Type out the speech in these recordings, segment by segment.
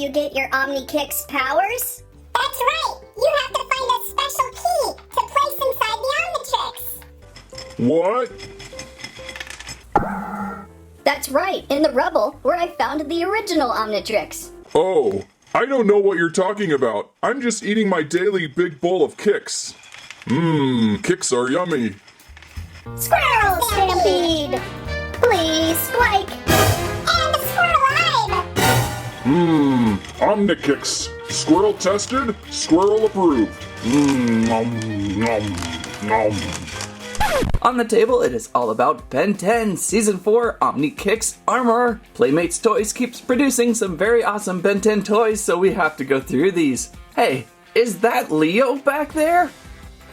you get your Omni-Kix powers? That's right! You have to find a special key to place inside the Omnitrix! What? That's right, in the rubble, where I found the original Omnitrix. Oh, I don't know what you're talking about. I'm just eating my daily big bowl of Kix. Kix are yummy. Squirrel Stampede! Please, Spike! And Squirrel Live! Omni-Kix. Squirrel tested, squirrel approved. Nom, nom, nom. On the table, it is all about Ben 10 Season 4 Omni-Kix Armor. Playmates Toys keeps producing some very awesome Ben 10 toys, so we have to go through these. Hey, is that Leo back there?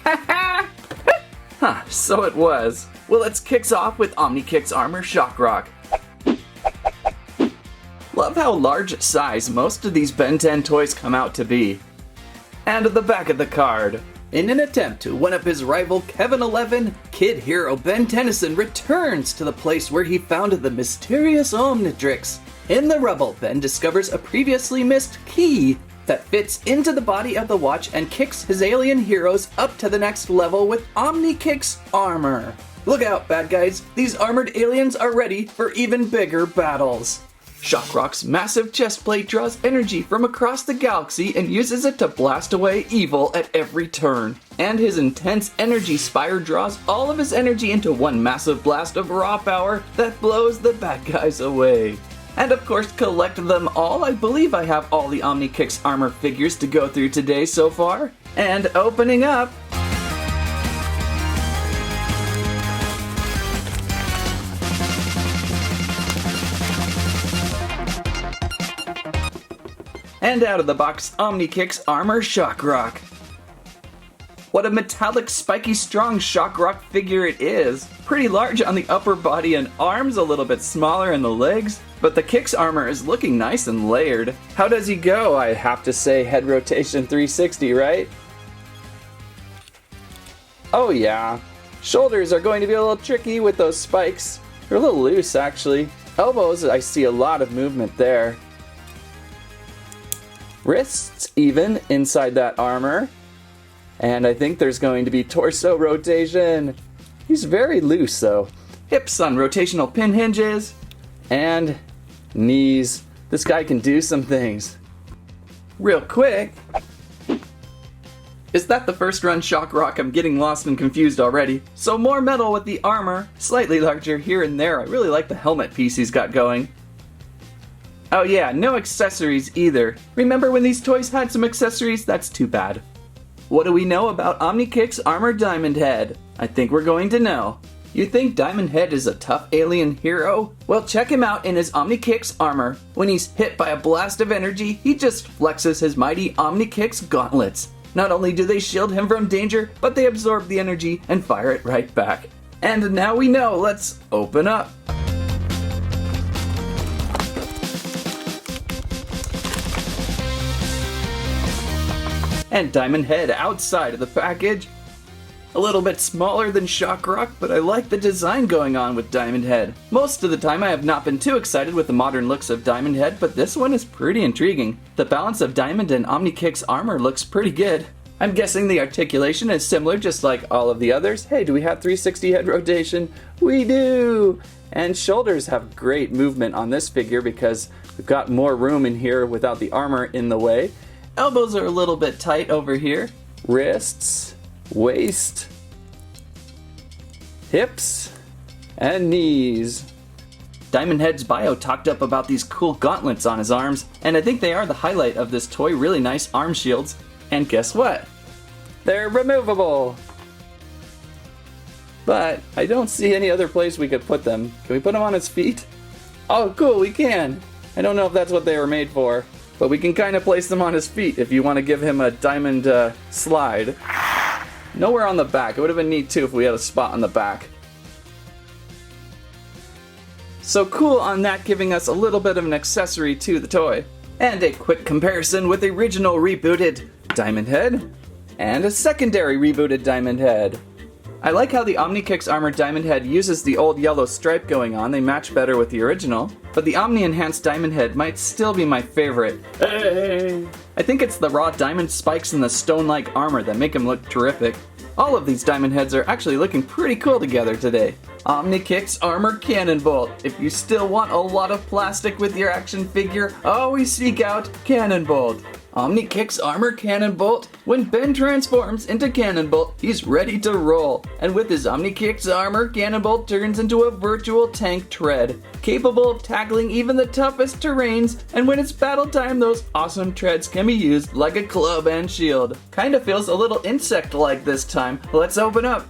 Huh, so it was. Well, let's kick off with Omni-Kix Armor Shock Rock. Love how large size most of these Ben 10 toys come out to be. And the back of the card. In an attempt to one-up his rival Kevin 11, kid hero Ben Tennyson returns to the place where he found the Mysterious Omnitrix. In the rubble, Ben discovers a previously missed key that fits into the body of the watch and kicks his alien heroes up to the next level with Omni-Kix Armor. Look out, bad guys, these armored aliens are ready for even bigger battles. Shockrock's massive chestplate draws energy from across the galaxy and uses it to blast away evil at every turn. And his intense energy spire draws all of his energy into one massive blast of raw power that blows the bad guys away. And of course, collect them all. I believe I have all the Omni-Kix Armor figures to go through today so far. And opening up, and out of the box, Omni-Kix Armor Shock Rock. What a metallic, spiky, strong Shock Rock figure it is. Pretty large on the upper body and arms, a little bit smaller in the legs. But the Kix armor is looking nice and layered. How does he go? I have to say head rotation 360, right? Oh yeah. Shoulders are going to be a little tricky with those spikes. They're a little loose, actually. Elbows, I see a lot of movement there. Wrists, even, inside that armor. And I think there's going to be torso rotation. He's very loose, though. Hips on rotational pin hinges. And knees. This guy can do some things. Real quick. Is that the first run Shock Rock? I'm getting lost and confused already. So more metal with the armor. Slightly larger here and there. I really like the helmet piece he's got going. Oh yeah, no accessories either. Remember when these toys had some accessories? That's too bad. What do we know about Omni-Kix Armor Diamondhead? I think we're going to know. You think Diamondhead is a tough alien hero? Well, check him out in his Omni-Kix armor. When he's hit by a blast of energy, he just flexes his mighty Omni-Kix gauntlets. Not only do they shield him from danger, but they absorb the energy and fire it right back. And now we know, let's open up. And Diamondhead outside of the package. A little bit smaller than Shock Rock, but I like the design going on with Diamondhead. Most of the time I have not been too excited with the modern looks of Diamondhead, but this one is pretty intriguing. The balance of Diamond and Omni-Kix armor looks pretty good. I'm guessing the articulation is similar just like all of the others. Hey, do we have 360 head rotation? We do! And shoulders have great movement on this figure because we've got more room in here without the armor in the way. Elbows are a little bit tight over here. Wrists, waist, hips, and knees. Diamondhead's bio talked up about these cool gauntlets on his arms, and I think they are the highlight of this toy. Really nice arm shields. And guess what? They're removable! But I don't see any other place we could put them. Can we put them on his feet? Oh, cool, we can! I don't know if that's what they were made for. But we can kind of place them on his feet if you want to give him a diamond slide. Nowhere on the back. It would have been neat too if we had a spot on the back. So cool on that, giving us a little bit of an accessory to the toy. And a quick comparison with the original rebooted Diamondhead and a secondary rebooted Diamondhead. I like how the Omni-Kix Armor Diamondhead uses the old yellow stripe going on. They match better with the original. But the Omni-Enhanced Diamondhead might still be my favorite. Hey! I think it's the raw diamond spikes and the stone-like armor that make him look terrific. All of these Diamondheads are actually looking pretty cool together today. Omni-Kix Armor Cannonbolt. If you still want a lot of plastic with your action figure, always seek out Cannonbolt. Omni-Kix Armor Cannonbolt. When Ben transforms into Cannonbolt, he's ready to roll. And with his Omni-Kix Armor, Cannonbolt turns into a virtual tank tread, capable of tackling even the toughest terrains, and when it's battle time, those awesome treads can be used like a club and shield. Kinda feels a little insect-like this time. Let's open up.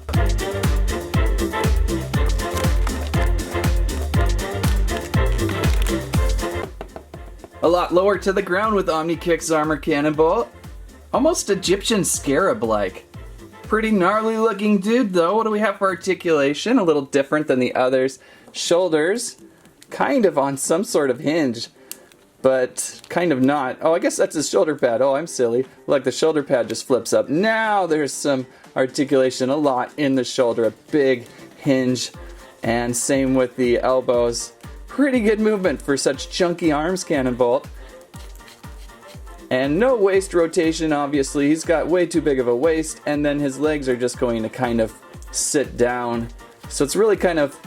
A lot lower to the ground with Omni-Kix Armor Cannonbolt. Almost Egyptian scarab-like. Pretty gnarly looking dude though. What do we have for articulation? A little different than the others. Shoulders, kind of on some sort of hinge, but kind of not. Oh, I guess that's his shoulder pad. Oh, I'm silly. Look, the shoulder pad just flips up. Now there's some articulation, a lot in the shoulder, a big hinge, and same with the elbows. Pretty good movement for such chunky arms, Cannonbolt. And no waist rotation, obviously. He's got way too big of a waist, and then his legs are just going to kind of sit down. So it's really kind of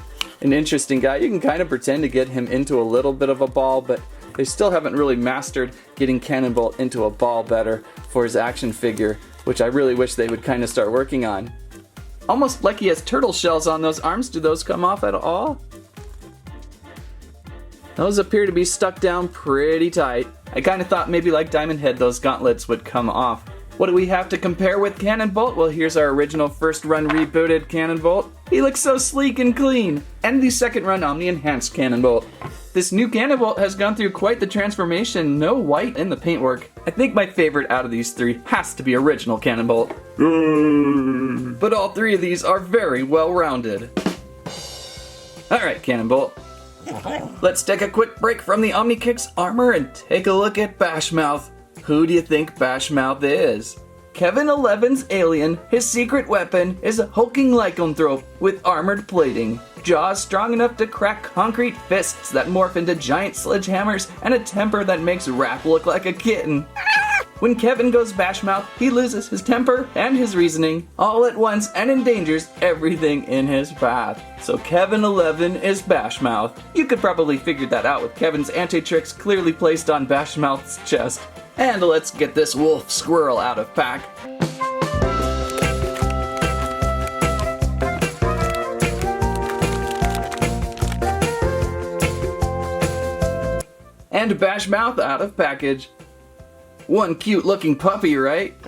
an interesting guy. You can kind of pretend to get him into a little bit of a ball, but they still haven't really mastered getting Cannonbolt into a ball better for his action figure, which I really wish they would kind of start working on. Almost like he has turtle shells on those arms. Do those come off at all? Those appear to be stuck down pretty tight. I kind of thought maybe like Diamondhead those gauntlets would come off. What do we have to compare with Cannonbolt? Well, here's our original first run rebooted Cannonbolt. He looks so sleek and clean. And the second run Omni-Enhanced Cannonbolt. This new Cannonbolt has gone through quite the transformation. No white in the paintwork. I think my favorite out of these three has to be original Cannonbolt. But all three of these are very well rounded. Alright, Cannonbolt. Let's take a quick break from the Omni-Kix Armor and take a look at Bashmouth. Who do you think Bashmouth is? Kevin 11's alien, his secret weapon is a hulking lycanthrope with armored plating, jaws strong enough to crack concrete fists that morph into giant sledgehammers, and a temper that makes Rap look like a kitten. When Kevin goes Bashmouth, he loses his temper and his reasoning all at once and endangers everything in his path. So Kevin 11 is Bashmouth. You could probably figure that out with Kevin's anti-tricks clearly placed on Bashmouth's chest. And let's get this wolf squirrel out of pack. And Bashmouth out of package. One cute looking puppy, right?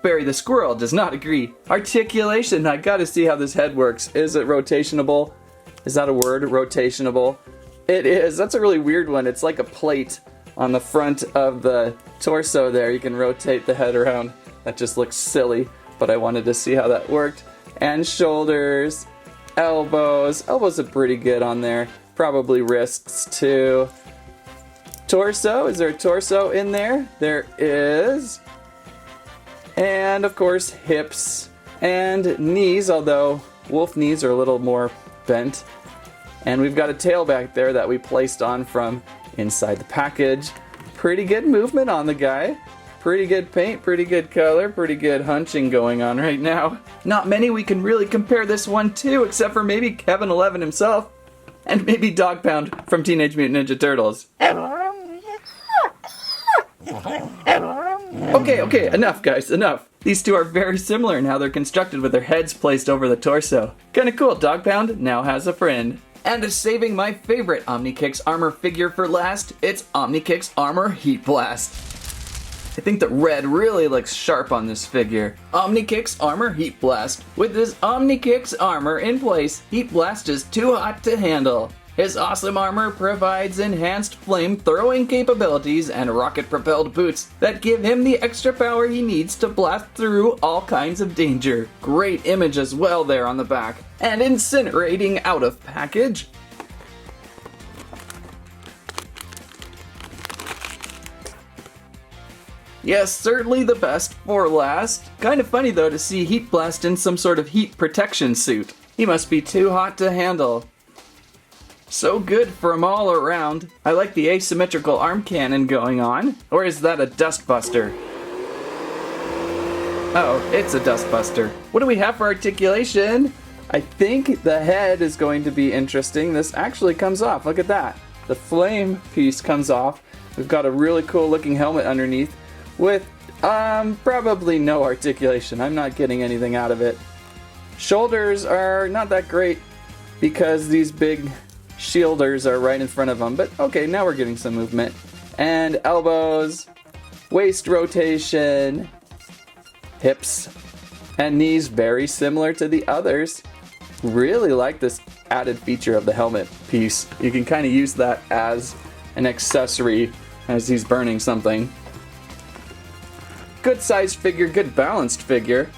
Barry the squirrel does not agree. Articulation, I gotta see how this head works. Is it rotationable? Is that a word? Rotationable? It is. That's a really weird one. It's like a plate on the front of the torso there. You can rotate the head around. That just looks silly, but I wanted to see how that worked. And shoulders, elbows. Elbows are pretty good on there. Probably wrists too. Torso, is there a torso in there? There is. And of course hips and knees, although wolf knees are a little more bent. And we've got a tail back there that we placed on from inside the package. Pretty good movement on the guy. Pretty good paint, pretty good color, pretty good hunching going on right now. Not many we can really compare this one to, except for maybe Kevin 11 himself. And maybe Dog Pound from Teenage Mutant Ninja Turtles. Okay, enough guys, enough. These two are very similar in how they're constructed with their heads placed over the torso. Kinda cool, Dog Pound now has a friend. And saving my favorite Omni-Kix Armor figure for last, it's Omni-Kix Armor Heatblast. I think the red really looks sharp on this figure. Omni-Kix Armor Heatblast. With his Omni-Kix armor in place, Heatblast is too hot to handle. His awesome armor provides enhanced flame-throwing capabilities and rocket-propelled boots that give him the extra power he needs to blast through all kinds of danger. Great image as well there on the back. And incinerating out of package. Yes, certainly the best for last. Kind of funny though to see Heatblast in some sort of heat protection suit. He must be too hot to handle. So good from all around. I like the asymmetrical arm cannon going on. Or is that a dustbuster? Oh, it's a dustbuster. What do we have for articulation? I think the head is going to be interesting. This actually comes off. Look at that. The flame piece comes off. We've got a really cool looking helmet underneath with probably no articulation. I'm not getting anything out of it. Shoulders are not that great because these big shielders are right in front of them, but okay, now we're getting some movement. And elbows, waist rotation, hips, and knees very similar to the others. Really like this added feature of the helmet piece. You can kind of use that as an accessory as he's burning something. Good sized figure, good balanced figure.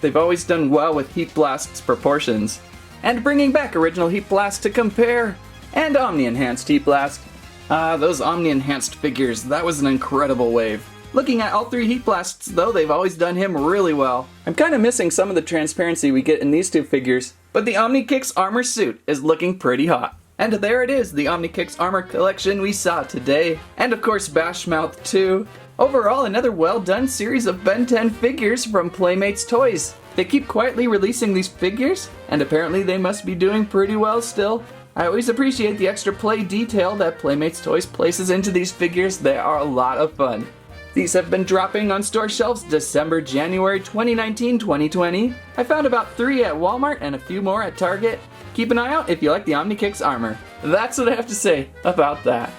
They've always done well with Heatblast's proportions. And bringing back original Heatblast to compare. And Omni-Enhanced Heatblast. Those Omni-Enhanced figures, that was an incredible wave. Looking at all three Heatblasts though, they've always done him really well. I'm kind of missing some of the transparency we get in these two figures, but the Omni-Kix Armor suit is looking pretty hot. And there it is, the Omni-Kix Armor collection we saw today. And of course Bashmouth too. Overall, another well done series of Ben 10 figures from Playmates Toys. They keep quietly releasing these figures, and apparently they must be doing pretty well still. I always appreciate the extra play detail that Playmates Toys places into these figures. They are a lot of fun. These have been dropping on store shelves December, January 2019, 2020. I found about 3 at Walmart and a few more at Target. Keep an eye out if you like the Omni-Kix Armor. That's what I have to say about that.